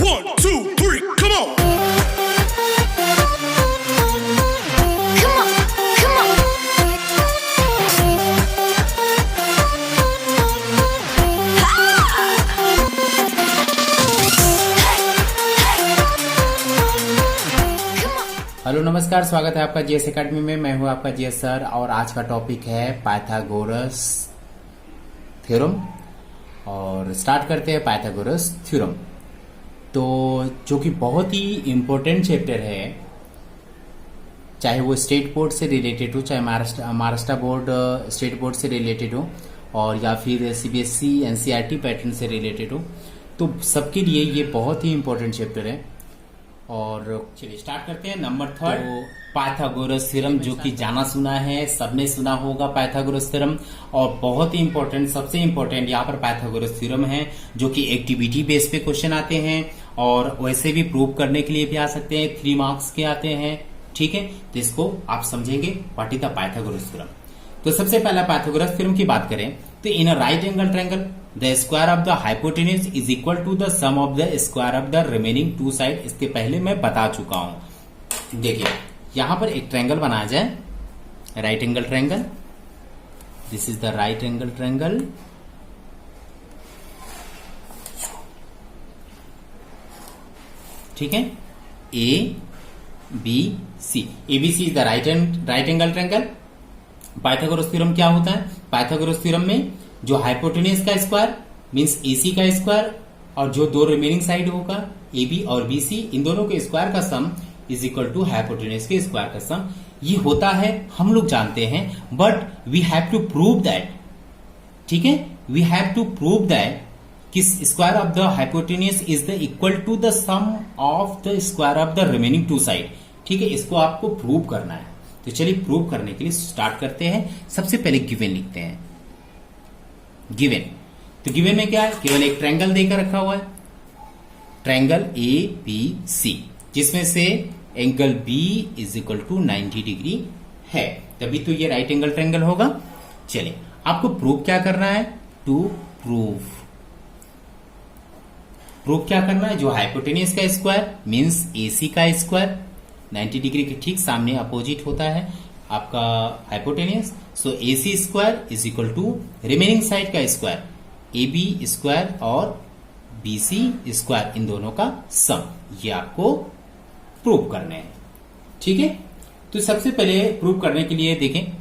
1, 2, 3, come on! Come on, come on. Hello नमस्कार, स्वागत है आपका जीएस एकेडमी में। मैं हूं आपका जीएस सर और आज का टॉपिक है पाइथागोरस थ्योरम। और स्टार्ट करते हैं पाइथागोरस थ्योरम, तो जो कि बहुत ही इम्पोर्टेंट चैप्टर है, चाहे वो स्टेट बोर्ड से रिलेटेड हो, चाहे महाराष्ट्र बोर्ड स्टेट बोर्ड से रिलेटेड हो और या फिर सीबीएसई एनसीईआरटी पैटर्न से रिलेटेड हो, तो सबके लिए ये बहुत ही इम्पोर्टेंट चैप्टर है। और चलिए स्टार्ट करते हैं। नंबर थर्ड, तो पाइथागोरस थ्योरम, जो कि जाना सुना है, सबने सुना होगा पाइथागोरस थ्योरम। और बहुत ही इंपॉर्टेंट, सबसे इंपॉर्टेंट यहाँ पर पाइथागोरस थ्योरम है, जो कि एक्टिविटी बेस पे क्वेश्चन आते हैं और वैसे भी प्रूव करने के लिए भी आ सकते हैं, 3 मार्क्स के आते हैं। ठीक है, तो इसको आप समझेंगे what is the Pythagoras theorem. तो सबसे पहला पाइथागोरस थ्योरम की बात करें तो in a right angle triangle the square of the hypotenuse is equal to the sum of the square of the remaining 2 side. इसके पहले मैं बता चुका हूं। देखिए यहां पर एक ट्रायंगल बनाया जाए, right angle triangle. This is the right angle triangle. ठीक है, A B C, ABC is the right angle triangle. Pythagoras theorem क्या होता है? पाइथागोरस थ्योरम में जो हाइपोटेन्यूज का स्क्वायर मींस एसी का स्क्वायर और जो 2 रिमेनिंग साइड होगा एबी और बीसी, इन दोनों के स्क्वायर का sum is equal to hypotenuse के स्क्वायर का सम। ये होता है, हम लोग जानते हैं, but we have to prove that. ठीक है, we have to prove that कि square of the hypotenuse is the equal to the sum of the square of the remaining 2 side. ठीक है, इसको आपको प्रूव करना है। तो चलिए प्रूव करने के लिए स्टार्ट करते हैं। सबसे पहले गिवन लिखते हैं। गिवन, तो गिवन में क्या है? केवल एक ट्रायंगल देकर रखा हुआ है, ट्रायंगल ए बी सी, जिसमें से angle B is equal to 90 degree है, तभी तो ये राइट एंगल ट्रायंगल होगा। चलिए आपको प्रूव क्या करना है? टू प्रूव क्या करना है? जो हाइपोटेन्यूज का स्क्वायर मींस एसी का स्क्वायर 90 डिग्री के ठीक सामने अपोजिट होता है आपका hypotenuse. So AC square is equal to remaining side का स्क्वायर एबी स्क्वायर और बीसी स्क्वायर, इन दोनों का सम। ये आपको प्रूव करने हैं। ठीक है, तो सबसे पहले प्रूव करने के लिए देखें,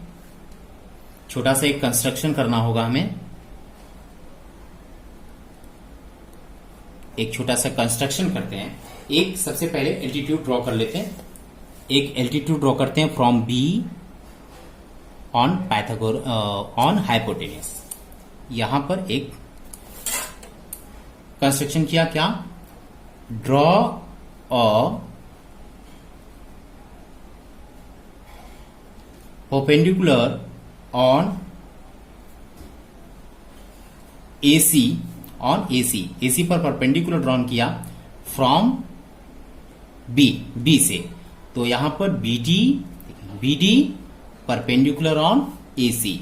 छोटा सा एक कंस्ट्रक्शन करना होगा हमें। एक छोटा सा कंस्ट्रक्शन करते हैं। एक सबसे पहले एल्टीट्यूड ड्रॉ कर लेते हैं। एक एल्टीट्यूड ड्रॉ करते हैं from be on on hypotenuse. यहां पर एक कंस्ट्रक्शन किया, क्या? Draw a perpendicular on AC, AC पर परपेंडिकुलर ड्रॉन किया फ्रॉम बी से। तो यहां पर बीडी परपेंडिकुलर ऑन एसी,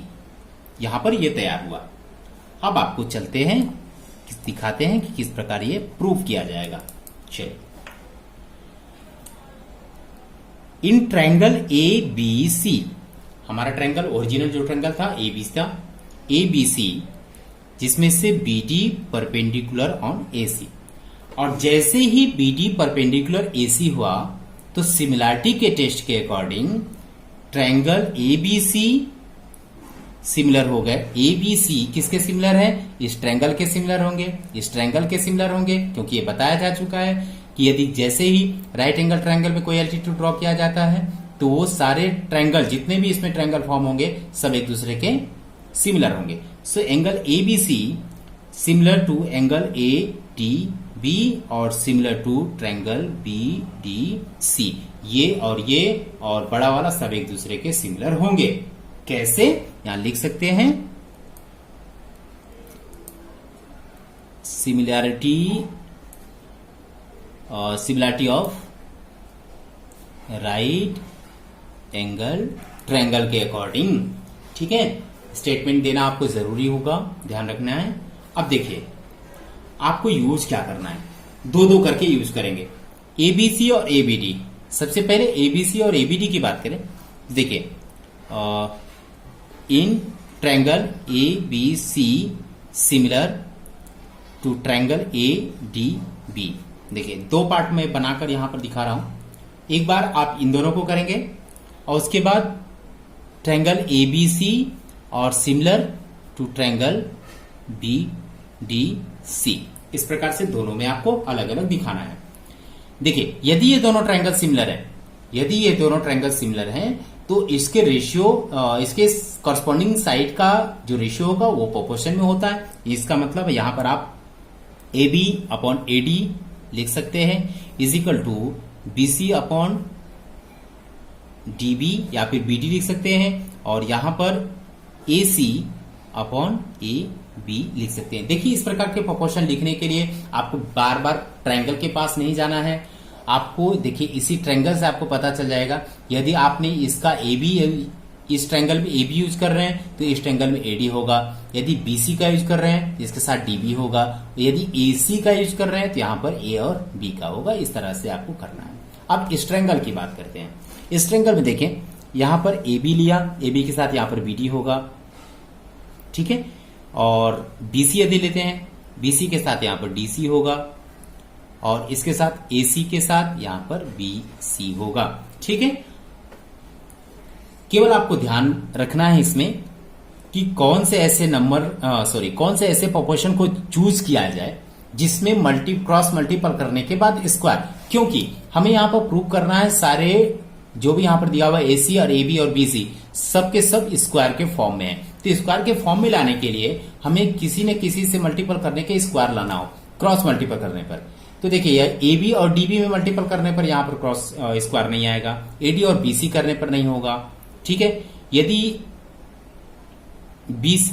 यहां पर ये तैयार हुआ। अब आपको चलते हैं, दिखाते हैं कि किस प्रकार ये प्रूव किया जाएगा। चलिए, इन ट्रायंगल ए बी सी, हमारा ट्रायंगल ओरिजिनल जो ट्रायंगल था ए बी सी, जिसमें से बीडी परपेंडिकुलर ऑन एसी। और जैसे ही बीडी परपेंडिकुलर एसी हुआ तो सिमिलरिटी के टेस्ट के अकॉर्डिंग ट्रायंगल एबीसी सिमिलर हो गए। एबीसी किसके सिमिलर है? इस ट्रायंगल के सिमिलर होंगे, इस ट्रायंगल के सिमिलर होंगे, क्योंकि ये बताया जा चुका है कि यदि जैसे ही राइट एंगल ट्रायंगल में कोई एल्टीट्यूड ड्रॉ किया जाता है तो वो सारे ट्रायंगल, जितने भी इसमें ट्रायंगल फॉर्म होंगे, सब एक दूसरे के सिमिलर होंगे। So angle ABC similar to angle A D B और similar to triangle B D C. ये और बड़ा वाला सब एक दूसरे के सिमिलर होंगे। कैसे? यहां लिख सकते हैं, similarity of right angle triangle के अकॉर्डिंग। ठीक है, स्टेटमेंट देना आपको जरूरी होगा, ध्यान रखना है। अब देखिए आपको यूज क्या करना है। दो दो करके यूज करेंगे। एबीसी और एबीडी, सबसे पहले एबीसी और एबीडी की बात करें। देखिए in triangle A B C similar to triangle A D B. देखिए दो पार्ट में बनाकर यहां पर दिखा रहा हूं। एक बार आप इन दोनों को करेंगे और उसके बाद ट्रायंगल ए बी सी और similar to triangle B D C. इस प्रकार से दोनों में आपको अलग अलग दिखाना है। देखिए यदि ये दोनों ट्रायंगल सिमिलर है, यदि ये दोनों ट्रायंगल सिमिलर हैं तो इसके रेशियो, इसके कॉरस्पॉन्डिंग साइड का जो रेशियो होगा वो प्रोपोर्शन में होता है। इसका मतलब यहां पर आप A B upon A D लिख सकते हैं is equal to B C upon D B या फिर बी डी लिख सकते हैं, और यहां पर ए सी अपॉन ए बी लिख सकते हैं। देखिए इस प्रकार के प्रोपोर्शन लिखने के लिए आपको बार बार ट्रायंगल के पास नहीं जाना है। आपको देखिए इसी ट्रायंगल से आपको पता चल जाएगा। यदि आपने इसका ए बी, इस ट्रायंगल में ए बी यूज कर रहे हैं तो इस ट्रायंगल में ए डी होगा। यदि बी सी का यूज कर रहे हैं तो इसके साथ डी बी होगा। यदि ए सी का यूज कर रहे हैं तो यहां पर ए और बी का होगा। इस तरह से आपको करना है। अब इस ट्रायंगल की बात करते हैं। इस ट्रायंगल में देखें यहां पर ए बी लिया, ए बी के साथ यहां पर बी डी होगा, ठीक है। और बीसी यदि लेते हैं, बीसी के साथ यहां पर डीसी होगा, और इसके साथ एसी के साथ यहां पर बीसी होगा, ठीक है। केवल आपको ध्यान रखना है इसमें कि कौन से ऐसे कौन से ऐसे प्रोपोर्शन को चूज किया जाए जिसमें क्रॉस मल्टीपल करने के बाद स्क्वायर, क्योंकि हमें यहां पर प्रूव करना है सारे जो भी यहां पर दिया हुआ है एसी और एबी और बीसी सब के सब स्क्वायर के फॉर्म में है। तो स्क्वायर के फॉर्म में लाने के लिए हमें किसी न किसी से मल्टीपल करने के स्क्वायर लाना हो, क्रॉस मल्टीपल करने पर। तो देखिए ए बी और डीबी में मल्टीपल करने पर यहां पर क्रॉस स्क्वायर नहीं आएगा, एडी और बीसी करने पर नहीं होगा, ठीक है। यदि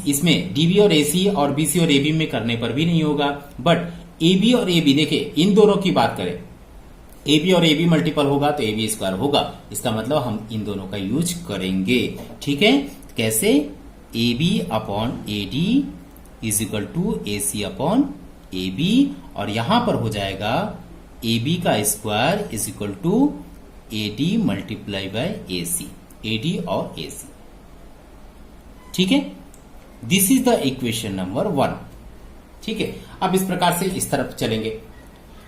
इसमें डीबी और एसी और बीसी और एबी में करने पर भी नहीं होगा। बट एबी और एबी, देखिए इन दोनों की बात करें, एबी और एबी मल्टीपल होगा तो एबी स्क्वायर होगा। इसका मतलब हम इन दोनों का यूज करेंगे, ठीक है। कैसे? A B upon A D is equal to A C upon A B, और यहां पर हो जाएगा ए बी का square is equal to A D multiply by A C, A D और ए सी, ठीक है। This is the equation number 1, ठीक है। अब इस प्रकार से इस तरफ चलेंगे।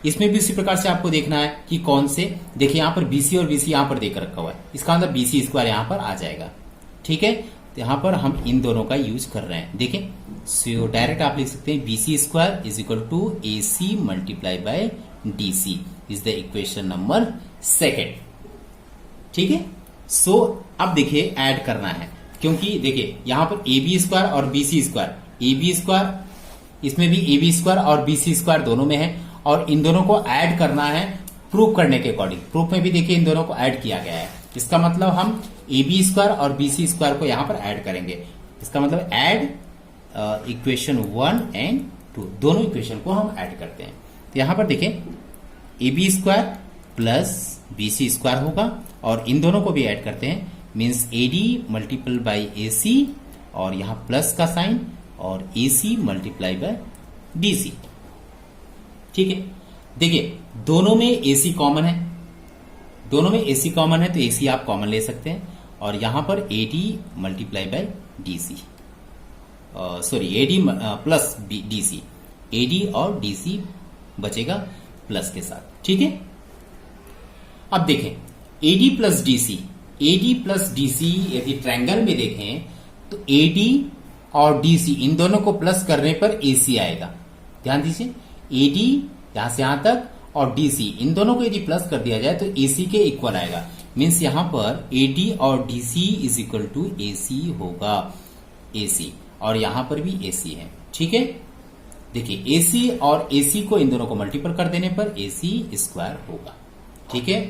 इसमें भी उसी प्रकार से आपको देखना है कि कौन से, देखिए यहां पर बीसी और बीसी यहां पर देकर रखा हुआ है, इसका मतलब बीसी स्क्वायर यहां पर आ जाएगा, ठीक है। तो यहां पर हम इन दोनों का यूज कर रहे हैं। देखिए सो डायरेक्ट आप लिख सकते हैं BC square is equal to A C multiply by D C is the equation number 2, ठीक है। सो अब देखिए ऐड करना है, क्योंकि देखिए यहां पर ए बी स्क्वायर और BC square, A B square इसमें भी ए बी स्क्वायर और बीसी स्क्वायर दोनों में है, और इन दोनों को ऐड करना है प्रूफ करने के अकॉर्डिंग। प्रूफ में भी देखिए इन दोनों को ऐड किया गया है। इसका मतलब हम ए बी स्क्वायर और बीसी स्क्वायर को यहां पर ऐड करेंगे। इसका मतलब ऐड इक्वेशन 1 एंड 2, दोनों इक्वेशन को हम ऐड करते हैं। तो यहां पर देखिए A B square plus BC square होगा, और इन दोनों को भी ऐड करते हैं, means A D multiple by A C, और यहां प्लस का साइन, और A C multiply by D C, ठीक है। देखिए दोनों में एसी कॉमन है, दोनों में एसी कॉमन है तो एसी आप कॉमन ले सकते हैं, और यहां पर AD multiply by DC, sorry AD plus DC, AD और डीसी बचेगा प्लस के साथ, ठीक है। अब देखें AD plus DC, AD plus DC यदि ट्रायंगल में देखें तो एडी और डीसी इन दोनों को प्लस करने पर एसी आएगा। ध्यान दीजिए एडी यहां से यहां तक और डीसी इन दोनों को यदि प्लस कर दिया जाए तो एसी के इक्वल आएगा, मीन्स यहां पर एडी और DC is equal to AC होगा, एसी, और यहां पर भी एसी है, ठीक है। देखिए एसी और एसी को इन दोनों को मल्टीपल कर देने पर एसी स्क्वायर होगा, ठीक है।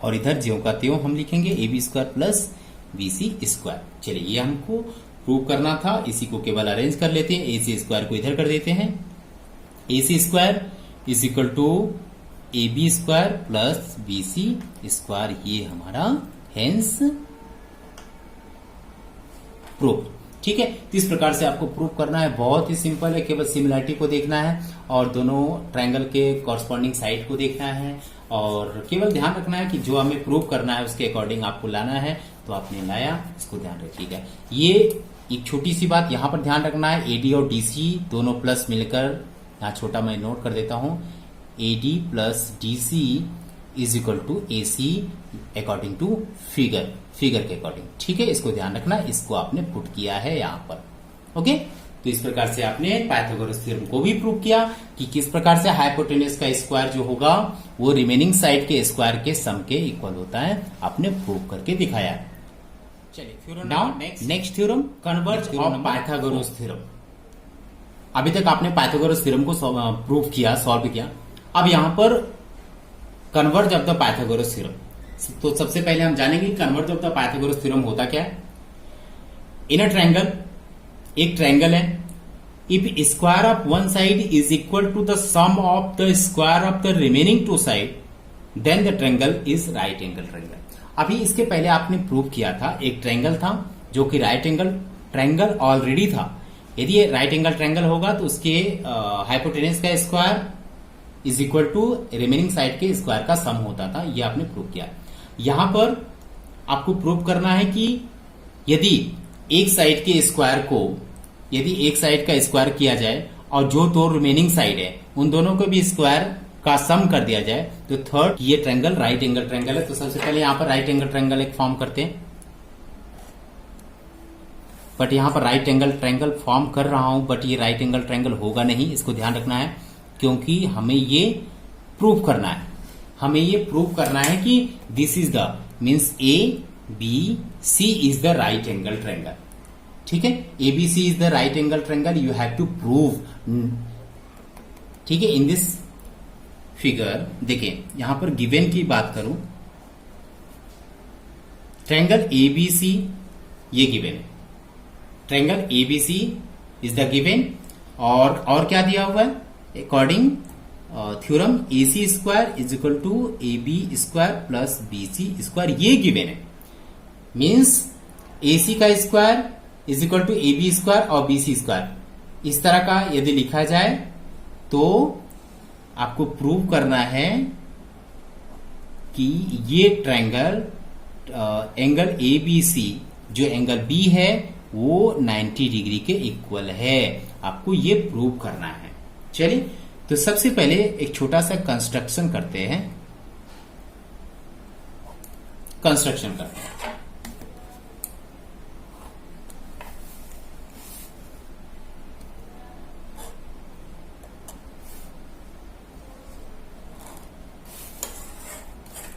और इधर ज्यों का त्यों हम लिखेंगे A B square plus BC square. चलिए ये हमको प्रूव करना था, इसी को केवल अरेंज कर लेते हैं। एसी स्क्वायर को इधर कर देते हैं, AC square is equal to A B square plus BC square, ये हमारा हेंस प्रूफ, ठीक है। तो इस प्रकार से आपको प्रूव करना है, बहुत ही सिंपल है, केवल सिमिलरिटी को देखना है और दोनों ट्रायंगल के कॉरस्पॉन्डिंग साइड को देखना है और केवल ध्यान रखना है कि जो हमें प्रूव करना है उसके अकॉर्डिंग आपको लाना है। तो आपने लाया, इसको ध्यान रखिएगा। ये एक छोटी सी बात यहाँ पर ध्यान रखना है, एडी और डीसी दोनों प्लस मिलकर, यहाँ छोटा मैं नोट कर देता हूं, AD plus DC is equal to AC according to figure के अकॉर्डिंग। ठीक है, इसको ध्यान रखना, इसको आपने पुट किया है यहाँ पर। ओके, तो इस प्रकार से आपने पाइथागोरस थ्योरम को भी प्रूव किया कि किस प्रकार से हाइपोटेन्यूज का स्क्वायर जो होगा वो रिमेनिंग साइड के स्क्वायर के सम के इक्वल होता है, आपने प्रूव करके दिखाया। चलिए now next theorem, converse of Pythagoras theorem. अभी तक आपने पाइथागोरस थ्योरम को प्रूव किया, सॉल्व किया। अब यहां पर converse of the Pythagoras theorem, तो सबसे पहले हम जानेंगे converse of the Pythagoras theorem होता क्या है। इन अ ट्रायंगल, एक ट्रायंगल है, if square of one side is equal to the sum of the square of the remaining two side, then the triangle is right angle triangle. अभी इसके पहले आपने prove किया था, एक ट्रायंगल था जो कि राइट एंगल ट्रायंगल ऑलरेडी था। यदि ये राइट एंगल ट्रायंगल होगा तो उसके हाइपोटेन्यूज का square is equal to remaining side के स्क्वायर का सम होता था, ये आपने प्रूव किया। यहां पर आपको प्रूव करना है कि यदि एक साइड के स्क्वायर को, यदि एक साइड का स्क्वायर किया जाए और जो दो रिमेनिंग साइड है उन दोनों को भी स्क्वायर का सम कर दिया जाए तो थर्ड, ये ट्रायंगल राइट एंगल ट्रायंगल है। तो सबसे पहले यहां पर राइट एंगल ट्रायंगल एक फॉर्म करते हैं, बट यहां पर राइट एंगल ट्रायंगल फॉर्म कर रहा हूं, बट ये राइट एंगल ट्रायंगल होगा नहीं, इसको ध्यान रखना है, क्योंकि हमें ये प्रूव करना है, हमें ये प्रूव करना है कि this is the means A B C is the right angle triangle. ठीक है, ABC is the right angle triangle, you have to prove. ठीक है, इन दिस फिगर देखिए, यहां पर गिवन की बात करूं, ट्रायंगल एबीसी ये गिवन है, triangle ABC is the given, और क्या दिया हुआ है according theorem, AC square is equal to AB square plus BC square, ये गिवन है। मीन्स AC का square is equal to AB square और BC स्क्वायर, इस तरह का यदि लिखा जाए तो आपको प्रूव करना है कि ये ट्रायंगल एंगल ABC जो एंगल B है वो 90 डिग्री के इक्वल है, आपको ये प्रूव करना है। चलिए, तो सबसे पहले एक छोटा सा कंस्ट्रक्शन करते हैं, कंस्ट्रक्शन करते हैं।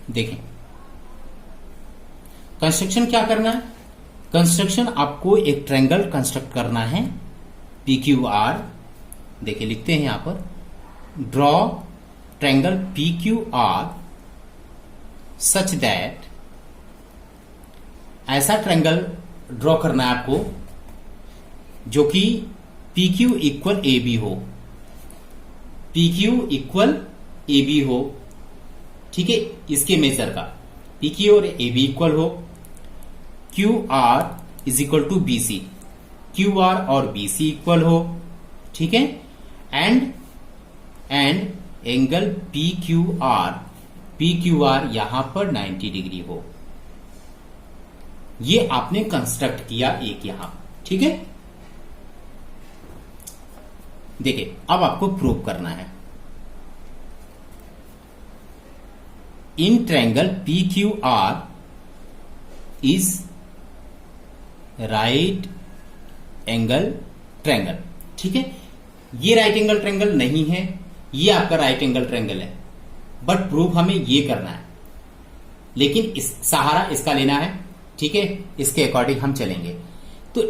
देखें कंस्ट्रक्शन क्या करना है, कंस्ट्रक्शन आपको एक ट्रायंगल कंस्ट्रक्ट करना है PQR। देखिए लिखते हैं यहां पर, draw triangle PQR such that, ऐसा ट्रायंगल ड्रॉ करना है आपको जो कि PQ इक्वल AB हो, PQ इक्वल AB हो। ठीक है, इसके मेजर का PQ और AB इक्वल हो, QR is equal to BC, QR और BC इक्वल हो। ठीक है, एंड एंगल PQR यहां पर 90 डिग्री हो, ये आपने कंस्ट्रक्ट किया एक यहां। ठीक है, देखिए अब आपको प्रूव करना है, in triangle PQR is right angle triangle. ठीक है, ये राइट एंगल ट्रायंगल नहीं है, ये आपका राइट एंगल ट्रायंगल है, बट प्रूफ हमें ये करना है, लेकिन इस सहारा इसका लेना है। ठीक है, इसके अकॉर्डिंग हम चलेंगे। तो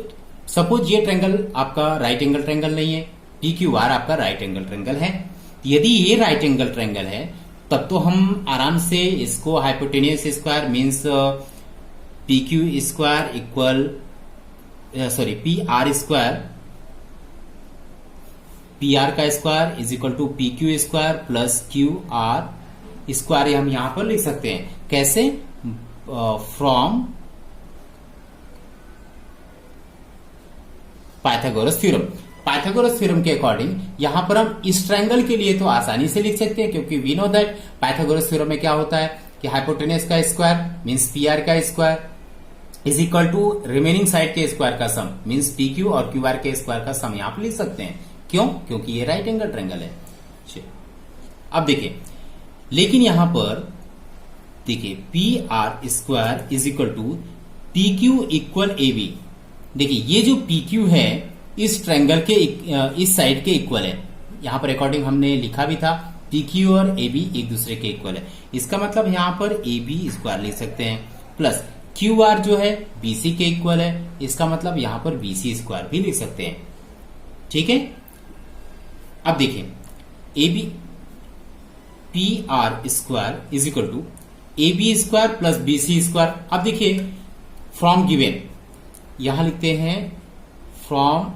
सपोज ये ट्रायंगल आपका राइट एंगल ट्रायंगल नहीं है, PQR आपका राइट एंगल ट्रायंगल है। यदि ये राइट एंगल ट्रायंगल है तब तो हम आराम से इसको hypotenuse square means PQ square equal PR square, PR का square is equal to PQ square plus QR square, हम यहां पर लिख सकते हैं। कैसे? Pythagoras theorem. पाइथागोरस थ्योरम के अकॉर्डिंग यहां पर हम इस ट्रायंगल के लिए तो आसानी से लिख सकते हैं, क्योंकि we know that Pythagoras theorem में क्या होता है कि हाइपोटेनस का स्क्वायर मींस पी आर का square is equal to remaining side के स्क्वायर का सम मींस पी क्यू और क्यू आर के स्क्वायर का सम यहां पर लिख सकते हैं। क्यों? क्योंकि ये राइट एंगल ट्रायंगल है। अब देखिए, लेकिन यहां पर देखिए P R square is equal to P Q equal A B. देखिए ये जो पी क्यू है इस ट्रायंगल के इस साइड के इक्वल है। यहां पर अकॉर्डिंग हमने लिखा भी था पी क्यू और ए बी एक दूसरे के इक्वल है। इसका मतलब यहां पर ए बी स्क्वायर लिख सकते हैं, प्लस क्यू आर जो है बीसी के इक्वल है। इसका मतलब यहां पर बीसी स्क्वायर भी लिख सकते हैं। ठीक है, अब देखिए A B P R square is equal to A B square plus B C square. अब देखिए फ्रॉम गिवन यहां लिखते हैं फ्रॉम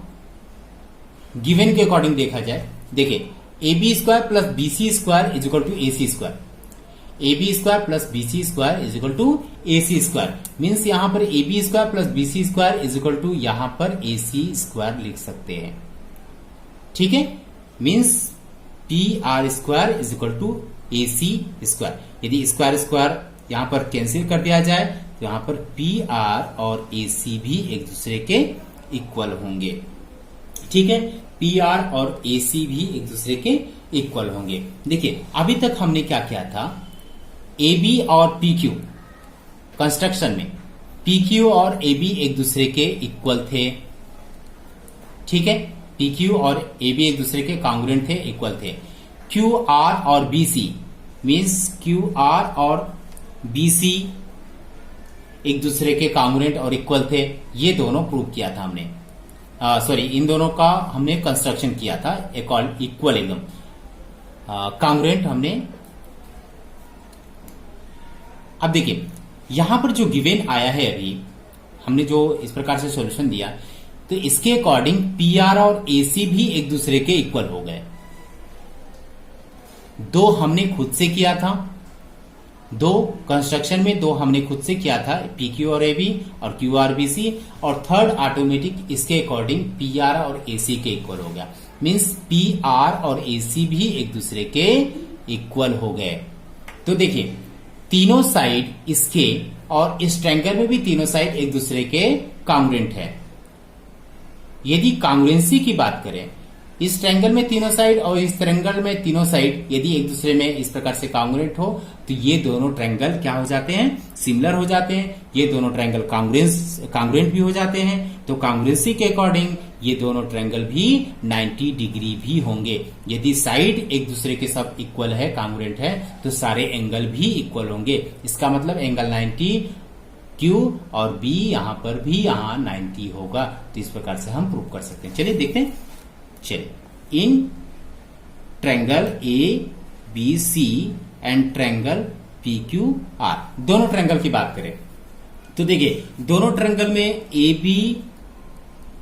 गिवन के अकॉर्डिंग देखा जाए। देखिए A B square plus B C square is equal to A C square. A B square plus B C square is equal to A C square means यहां पर A B square plus B C square is equal to यहां पर ए C square लिख सकते हैं। ठीक है, means P R square is equal to A C square. यदि स्क्वायर स्क्वायर यहां पर कैंसिल कर दिया जाए तो यहां पर पी आर और ए सी भी एक दूसरे के इक्वल होंगे। ठीक है, पी आर और ए सी भी एक दूसरे के इक्वल होंगे। देखिए अभी तक हमने क्या किया था, ए बी और पी क्यू कंस्ट्रक्शन में पी क्यू और ए बी एक दूसरे के इक्वल थे। ठीक है, पी क्यू और ए बी एक दूसरे के कांग्रुएंट थे, इक्वल थे। क्यू आर और B C means Q R और बी सी एक दूसरे के कांग्रुएंट और इक्वल थे। ये दोनों प्रूव किया था हमने, सॉरी इन दोनों का हमने कंस्ट्रक्शन किया था इक्वल एकदम कांग्रुएंट हमने। अब देखिए यहां पर जो गिवन आया है, अभी हमने जो इस प्रकार से सॉल्यूशन दिया तो इसके अकॉर्डिंग पी आर और ए सी भी एक दूसरे के इक्वल हो गए। दो हमने खुद से किया था, दो कंस्ट्रक्शन में दो हमने खुद से किया था पी क्यू और ए बी और क्यू आर बी सी, और थर्ड ऑटोमेटिक इसके अकॉर्डिंग पी आर और ए सी के इक्वल हो गया। मीन्स पी आर और ए सी भी एक दूसरे के इक्वल हो गए। तो देखिए तीनों साइड इसके और इस ट्रायंगल में भी तीनों साइड एक दूसरे के कांग्रुएंट है। यदि कांग्रुएंसी की बात करें, इस ट्रायंगल में तीनों साइड और इस ट्रायंगल में तीनों साइड यदि एक दूसरे में इस प्रकार से कांग्रुएंट हो तो ये दोनों ट्रायंगल क्या हो जाते हैं, सिमिलर हो जाते हैं। ये दोनों ट्रायंगल कांग्रुएंट भी हो जाते हैं। तो कांग्रुएंसी के अकॉर्डिंग ये दोनों ट्रायंगल भी 90 डिग्री भी होंगे। यदि साइड एक दूसरे के सब इक्वल है, कांग्रुएंट है, तो सारे एंगल भी इक्वल होंगे। इसका मतलब एंगल 90 क्यू और बी यहां पर भी यहां 90 होगा। तो इस प्रकार से हम प्रूव कर सकते हैं। चलिए देखते हैं। चलिए in triangle A B C and triangle P Q R, दोनों ट्रायंगल की बात करें तो देखिए दोनों ट्रायंगल में ए बी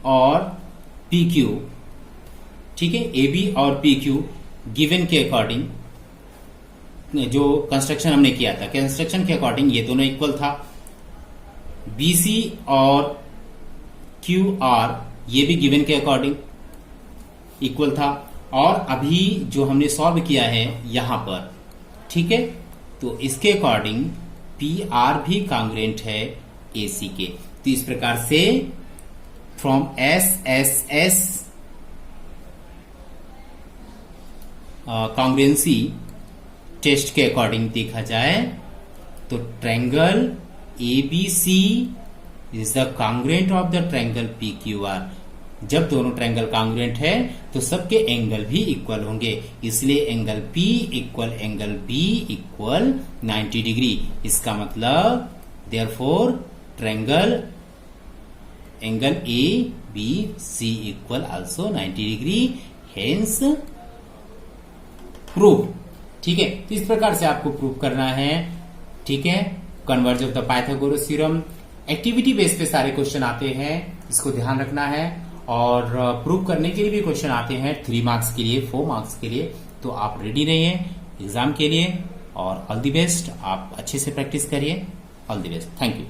और पी क्यू, ठीक है, ए बी और पी क्यू गिवन के अकॉर्डिंग जो कंस्ट्रक्शन हमने किया था, कंस्ट्रक्शन के अकॉर्डिंग ये दोनों इक्वल था। बी सी और क्यू आर ये भी गिवन के अकॉर्डिंग इक्वल था। और अभी जो हमने सॉल्व किया है यहां पर, ठीक है, तो इसके अकॉर्डिंग पी आर भी कांग्रुएंट है ए सी के। तो इस प्रकार से from S S S congruency test के अकॉर्डिंग देखा जाए तो triangle A B C is the congruent of the triangle P Q R. जब दोनों ट्रायंगल कांग्रुएंट है तो सबके एंगल भी इक्वल होंगे, इसलिए angle P equal angle B equal 90 degree. इसका मतलब therefore triangle angle A B C equal also 90 degree, hence prove. ठीक है, तो इस प्रकार से आपको प्रूव करना है। ठीक है, converge of the Pythagoras theorem. Activity base पे सारे क्वेश्चन आते हैं, इसको ध्यान रखना है। और प्रूव करने के लिए भी क्वेश्चन आते हैं 3 मार्क्स के लिए, 4 मार्क्स के लिए। तो आप रेडी रहिए एग्जाम के लिए और ऑल द बेस्ट। आप अच्छे से प्रैक्टिस करिए। All the best, thank you.